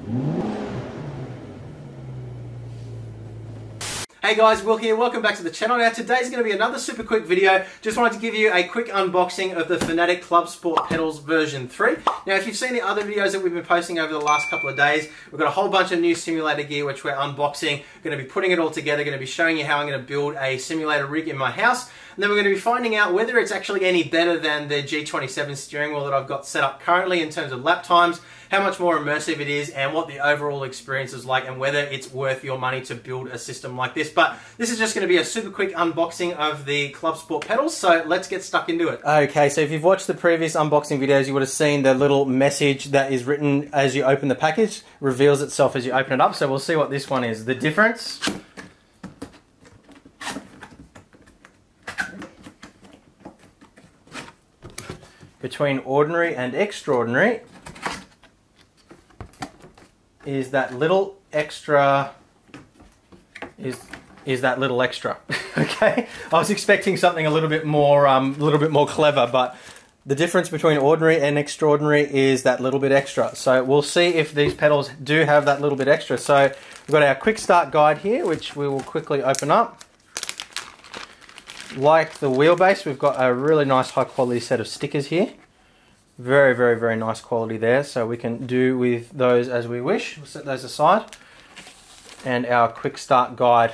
Hey guys, Will here, welcome back to the channel. Now today's going to be another super quick video. Just wanted to give you a quick unboxing of the Fanatec ClubSport Pedals version 3. Now if you've seen the other videos that we've been posting over the last couple of days, we've got a whole bunch of new simulator gear which we're unboxing. We're going to be putting it all together, going to be showing you how I'm going to build a simulator rig in my house. And then we're going to be finding out whether it's actually any better than the G27 steering wheel that I've got set up currently in terms of lap times, how much more immersive it is, and what the overall experience is like, and whether it's worth your money to build a system like this. But this is just going to be a super quick unboxing of the ClubSport pedals, so let's get stuck into it. Okay, so if you've watched the previous unboxing videos, you would have seen the little message that is written as you open the package, reveals itself as you open it up, so we'll see what this one is. The difference between ordinary and extraordinary is that little extra, is that little extra. Okay, I was expecting something a little bit more clever, but the difference between ordinary and extraordinary is that little bit extra. So we'll see if these pedals do have that little bit extra. So we've got our quick start guide here, which we will quickly open up. Like the wheelbase, we've got a really nice high quality set of stickers here. Very, very, very nice quality there, so we can do with those as we wish. We'll set those aside. And our quick start guide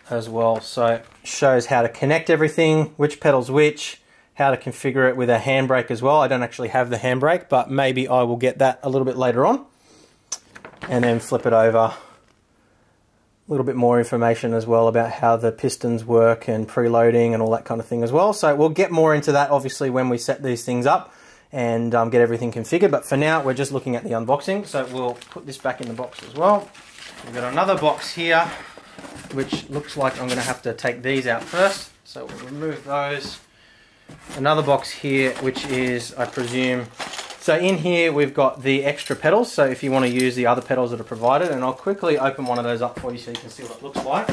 as well. So it shows how to connect everything, which pedal's which, how to configure it with a handbrake as well. I don't actually have the handbrake, but maybe I will get that a little bit later on. And then flip it over. A little bit more information as well about how the pistons work and preloading and all that kind of thing as well. So we'll get more into that obviously when we set these things up and get everything configured. But for now, we're just looking at the unboxing. So we'll put this back in the box as well. We've got another box here, which looks like I'm going to have to take these out first. So we'll remove those. Another box here, which is, I presume, so in here we've got the extra pedals, so if you want to use the other pedals that are provided, and I'll quickly open one of those up for you so you can see what it looks like.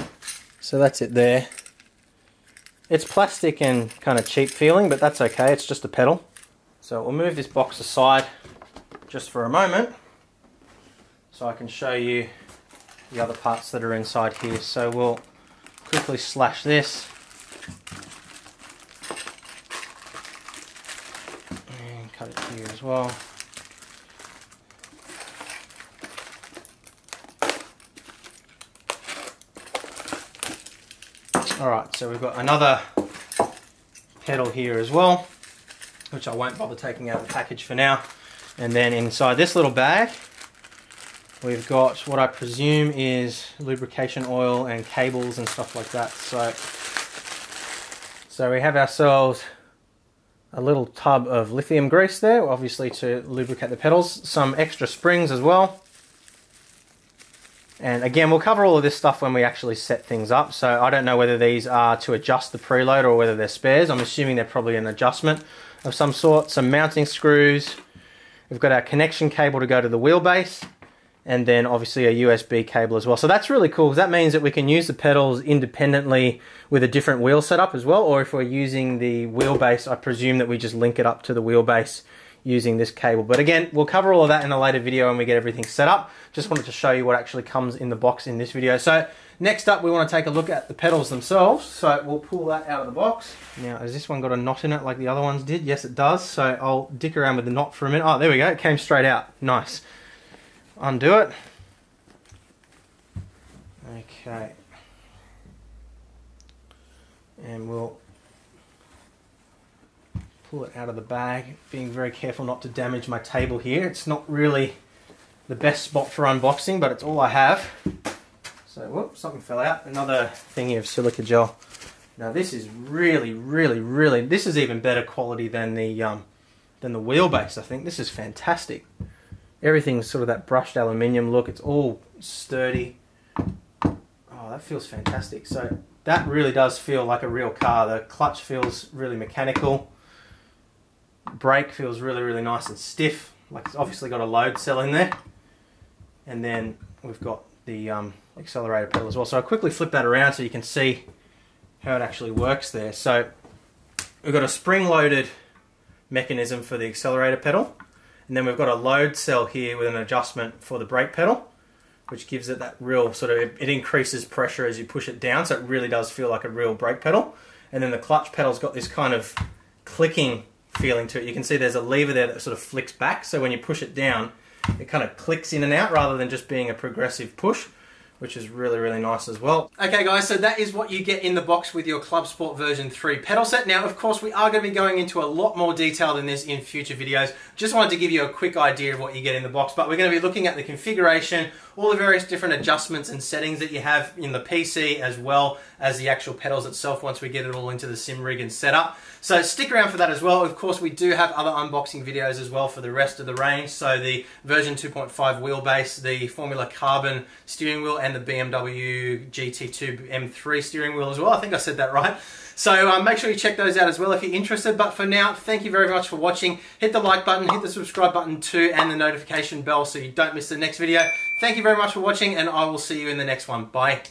So that's it there. It's plastic and kind of cheap feeling, but that's okay, it's just a pedal. So we'll move this box aside just for a moment so I can show you the other parts that are inside here. So we'll quickly slash this. Cut it here as well. Alright, so we've got another pedal here as well, which I won't bother taking out of the package for now. And then inside this little bag, we've got what I presume is lubrication oil and cables and stuff like that. So we have ourselves a little tub of lithium grease there, obviously to lubricate the pedals, some extra springs as well. And again, we'll cover all of this stuff when we actually set things up, so I don't know whether these are to adjust the preload or whether they're spares. I'm assuming they're probably an adjustment of some sort. Some mounting screws. We've got our connection cable to go to the wheelbase, and then obviously a USB cable as well. So that's really cool, because that means that we can use the pedals independently with a different wheel setup as well, or if we're using the wheelbase, I presume that we just link it up to the wheelbase using this cable. But again, we'll cover all of that in a later video when we get everything set up. Just wanted to show you what actually comes in the box in this video. So next up, we want to take a look at the pedals themselves. So we'll pull that out of the box. Now, has this one got a knot in it like the other ones did? Yes, it does. So I'll dick around with the knot for a minute. Oh, there we go. It came straight out. Nice. Undo it. Okay. And we'll pull it out of the bag, being very careful not to damage my table here. It's not really the best spot for unboxing, but it's all I have. So, whoops, something fell out. Another thingy of silica gel. Now this is really, this is even better quality than the wheelbase, I think. This is fantastic. Everything's sort of that brushed aluminium look. It's all sturdy. Oh, that feels fantastic. So that really does feel like a real car. The clutch feels really mechanical. Brake feels really nice and stiff. Like it's obviously got a load cell in there. And then we've got the accelerator pedal as well. So I'll quickly flip that around so you can see how it actually works there. So we've got a spring-loaded mechanism for the accelerator pedal. And then we've got a load cell here with an adjustment for the brake pedal, which gives it that real sort of, it increases pressure as you push it down, so it really does feel like a real brake pedal. And then the clutch pedal's got this kind of clicking feeling to it. You can see there's a lever there that sort of flicks back, so when you push it down, it kind of clicks in and out rather than just being a progressive push, which is really, really nice as well. Okay guys, so that is what you get in the box with your ClubSport version 3 pedal set. Now, of course, we are going to be going into a lot more detail than this in future videos. Just wanted to give you a quick idea of what you get in the box, but we're going to be looking at the configuration, all the various different adjustments and settings that you have in the PC, as well as the actual pedals itself once we get it all into the sim rig and set up. So stick around for that as well. Of course, we do have other unboxing videos as well for the rest of the range. So the version 2.5 wheelbase, the Formula Carbon steering wheel, and the BMW GT2 M3 steering wheel as well. I think I said that right. So make sure you check those out as well if you're interested. But for now, thank you very much for watching. Hit the like button, hit the subscribe button too, and the notification bell so you don't miss the next video. Thank you very much for watching, and I will see you in the next one. Bye.